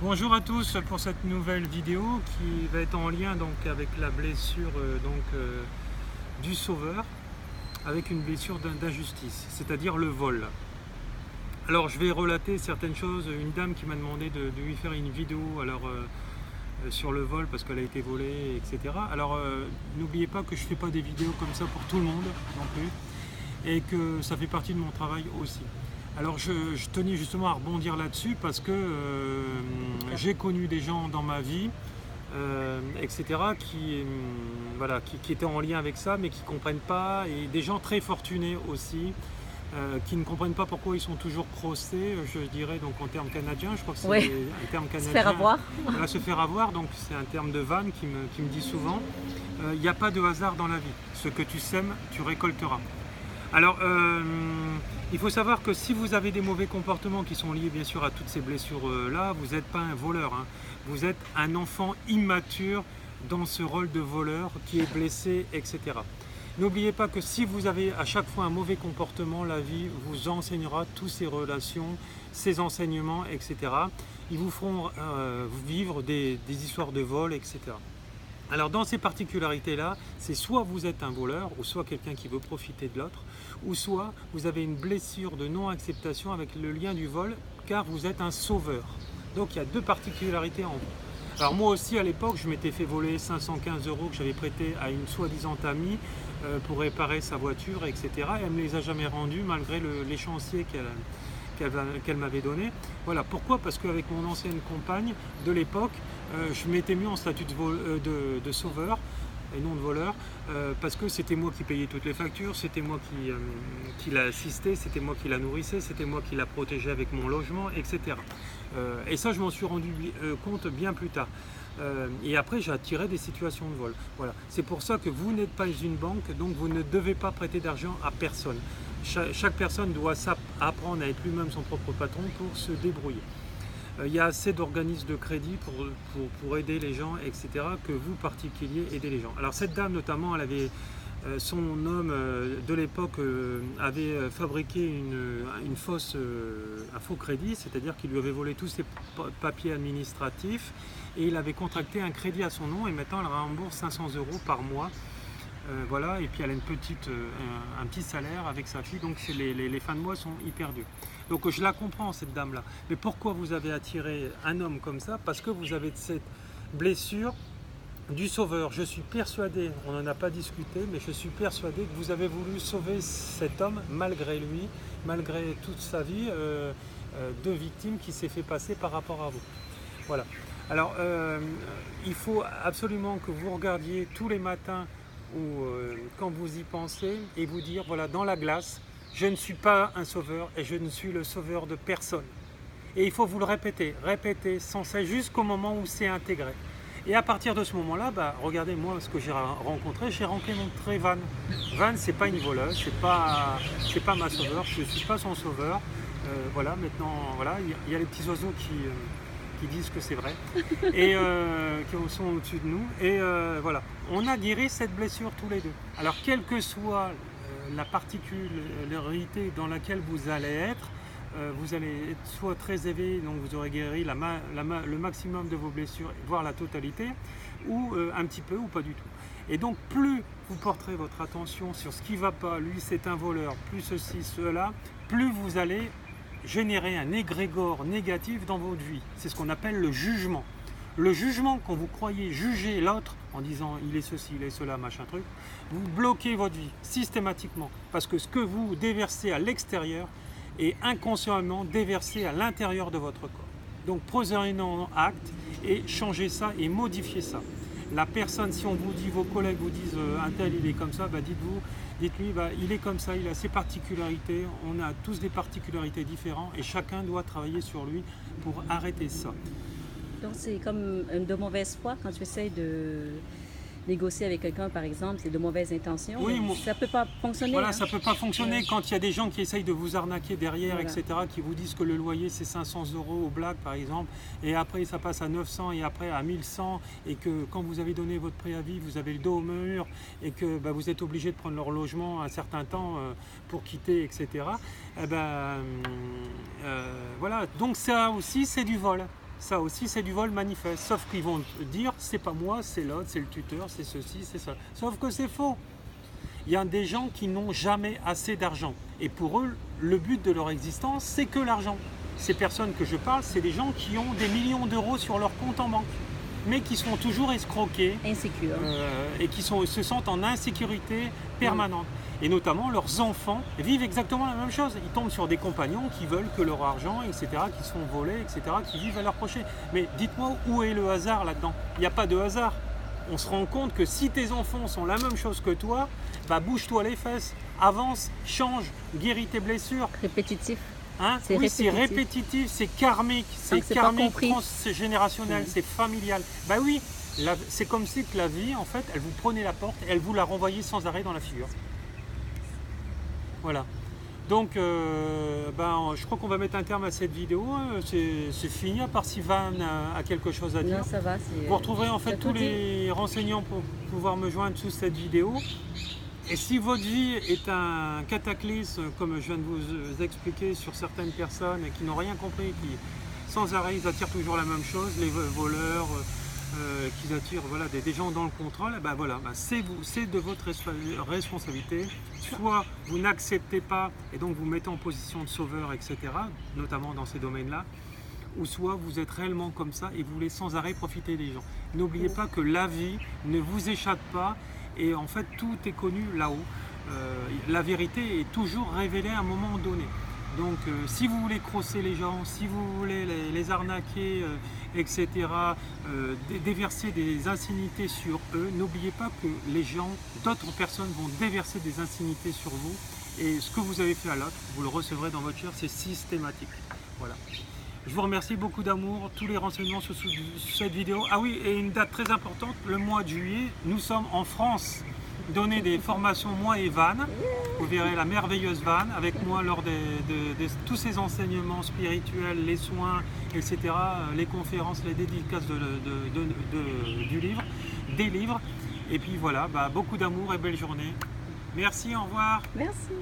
Bonjour à tous pour cette nouvelle vidéo qui va être en lien donc avec la blessure du sauveur, avec une blessure d'injustice, c'est-à-dire le vol. Alors je vais relater certaines choses, une dame qui m'a demandé de lui faire une vidéo sur le vol parce qu'elle a été volée, etc. Alors n'oubliez pas que je ne fais pas des vidéos comme ça pour tout le monde non plus et que ça fait partie de mon travail aussi. Alors je tenais justement à rebondir là-dessus parce que j'ai connu des gens dans ma vie, etc., qui étaient en lien avec ça, mais qui ne comprennent pas, et des gens très fortunés aussi, qui ne comprennent pas pourquoi ils sont toujours crossés, je dirais donc en termes canadiens, je crois que c'est Oui, un terme se canadien. faire avoir. Voilà, se faire avoir, donc c'est un terme de Van qui me dit souvent, il n'y a pas de hasard dans la vie, ce que tu sèmes, tu récolteras. Alors, il faut savoir que si vous avez des mauvais comportements qui sont liés bien sûr à toutes ces blessures-là, vous n'êtes pas un voleur, hein. Vous êtes un enfant immature dans ce rôle de voleur qui est blessé, etc. N'oubliez pas que si vous avez à chaque fois un mauvais comportement, la vie vous enseignera toutes ces relations, ces enseignements, etc. Ils vous feront vivre des histoires de vol, etc. Alors dans ces particularités-là, c'est soit vous êtes un voleur, ou soit quelqu'un qui veut profiter de l'autre, ou soit vous avez une blessure de non-acceptation avec le lien du vol, car vous êtes un sauveur. Donc il y a deux particularités en vous. Alors moi aussi à l'époque, je m'étais fait voler 515 € que j'avais prêté à une soi-disant amie pour réparer sa voiture, etc. Et elle ne me les a jamais rendus malgré l'échéancier qu'elle m'avait donné. Voilà, pourquoi? Parce qu'avec mon ancienne compagne de l'époque, je m'étais mis en statut de sauveur et non de voleur, parce que c'était moi qui payais toutes les factures, c'était moi qui l'assistais, c'était moi qui la nourrissais, c'était moi qui la protégeais avec mon logement, etc. Et ça, je m'en suis rendu compte bien plus tard. Et après, j'ai attiré des situations de vol. Voilà. C'est pour ça que vous n'êtes pas une banque, donc vous ne devez pas prêter d'argent à personne. Chaque personne doit apprendre à être lui-même son propre patron pour se débrouiller. Il y a assez d'organismes de crédit pour aider les gens, etc., que vous, particuliers, aidez les gens. Alors cette dame notamment, elle avait, son homme de l'époque avait fabriqué un faux crédit, c'est-à-dire qu'il lui avait volé tous ses papiers administratifs et il avait contracté un crédit à son nom et maintenant elle rembourse 500 € par mois. Voilà, et puis elle a un petit salaire avec sa fille, donc les fins de mois sont hyper dures. Donc je la comprends cette dame-là. Mais pourquoi vous avez attiré un homme comme ça? Parce que vous avez cette blessure du sauveur. Je suis persuadé, on n'en a pas discuté, mais je suis persuadé que vous avez voulu sauver cet homme malgré lui, malgré toute sa vie de victime qui s'est fait passer par rapport à vous. Voilà. Alors, il faut absolument que vous regardiez tous les matins ou quand vous y pensez et vous dire, voilà, dans la glace, je ne suis pas un sauveur et je ne suis le sauveur de personne. Et il faut vous le répéter sans cesse jusqu'au moment où c'est intégré. Et à partir de ce moment-là, regardez moi ce que j'ai rencontré Van. Van, c'est pas une voleuse, c'est pas ma sauveur, je ne suis pas son sauveur. Voilà, maintenant, voilà, il y a les petits oiseaux qui disent que c'est vrai et qui sont au-dessus de nous. Et voilà, on a guéri cette blessure tous les deux. Alors, quelle que soit la particularité dans laquelle vous allez être, vous allez être soit très éveillé, donc vous aurez guéri le maximum de vos blessures, voire la totalité, ou un petit peu, ou pas du tout. Et donc, plus vous porterez votre attention sur ce qui ne va pas, lui c'est un voleur, plus ceci, cela, plus vous allez générer un égrégore négatif dans votre vie. C'est ce qu'on appelle le jugement. Le jugement, quand vous croyez juger l'autre en disant il est ceci, il est cela, machin truc, vous bloquez votre vie systématiquement. Parce que ce que vous déversez à l'extérieur est inconsciemment déversé à l'intérieur de votre corps. Donc prenez un acte et changez ça et modifiez ça. La personne, si on vous dit, vos collègues vous disent un tel il est comme ça, dites-lui il est comme ça, il a ses particularités, on a tous des particularités différentes et chacun doit travailler sur lui pour arrêter ça. Donc c'est comme de mauvaise foi quand tu essaies de négocier avec quelqu'un, par exemple, c'est de mauvaises intentions. Oui, ça ne peut pas fonctionner. Voilà, hein. ça ne peut pas fonctionner quand il y a des gens qui essayent de vous arnaquer derrière, Voilà. etc., qui vous disent que le loyer c'est 500 € au black par exemple, et après ça passe à 900 et après à 1100, et que quand vous avez donné votre préavis, vous avez le dos au mur, et que vous êtes obligé de prendre leur logement un certain temps pour quitter, etc. Voilà, donc ça aussi c'est du vol. Ça aussi, c'est du vol manifeste. Sauf qu'ils vont te dire, c'est pas moi, c'est l'autre, c'est le tuteur, c'est ceci, c'est ça. Sauf que c'est faux. Il y a des gens qui n'ont jamais assez d'argent. Et pour eux, le but de leur existence, c'est que l'argent. Ces personnes que je parle, c'est des gens qui ont des millions d'euros sur leur compte en banque, mais qui sont toujours escroqués, Insécure. et qui se sentent en insécurité permanente. Et notamment, leurs enfants vivent exactement la même chose. Ils tombent sur des compagnons qui veulent que leur argent, etc., qui se font voler, etc., qui vivent à leur crochet. Mais dites-moi, où est le hasard là-dedans? Il n'y a pas de hasard. On se rend compte que si tes enfants sont la même chose que toi, bah bouge-toi les fesses, avance, change, guéris tes blessures. Répétitif. Hein? C'est Oui, c'est répétitif. répétitif, c'est karmique, c'est c'est pas karmique, compris. transgénérationnel, c'est familial. Bah oui, c'est comme si que la vie, en fait, elle vous prenait la porte et elle vous la renvoyait sans arrêt dans la figure. Voilà. Donc, je crois qu'on va mettre un terme à cette vidéo. C'est fini, à part si Van a quelque chose à dire. Non, ça va. Vous retrouverez en fait t'as tous tout dit. les renseignements pour pouvoir me joindre sous cette vidéo. Et si votre vie est un cataclysme, comme je viens de vous expliquer sur certaines personnes qui n'ont rien compris, qui sans arrêt ils attirent toujours la même chose, les voleurs, qui attirent des gens dans le contrôle, c'est de votre responsabilité. Soit vous n'acceptez pas et donc vous mettez en position de sauveur, etc., notamment dans ces domaines-là, ou soit vous êtes réellement comme ça et vous voulez sans arrêt profiter des gens. N'oubliez pas que la vie ne vous échappe pas et en fait tout est connu là-haut. La vérité est toujours révélée à un moment donné. Donc si vous voulez crosser les gens, si vous voulez les arnaquer, etc., déverser des insignités sur eux, n'oubliez pas que les gens, d'autres personnes vont déverser des insignités sur vous et ce que vous avez fait à l'autre, vous le recevrez dans votre cœur, c'est systématique. Voilà. Je vous remercie, beaucoup d'amour, tous les renseignements sur cette vidéo. Ah oui, et une date très importante, le mois de juillet, nous sommes en France, donner des formations, moi et Van. Vous verrez la merveilleuse Van avec moi lors de tous ces enseignements spirituels, les soins, etc., les conférences, les dédicaces du livre, des livres. Et puis voilà, beaucoup d'amour et belle journée. Merci, au revoir. Merci.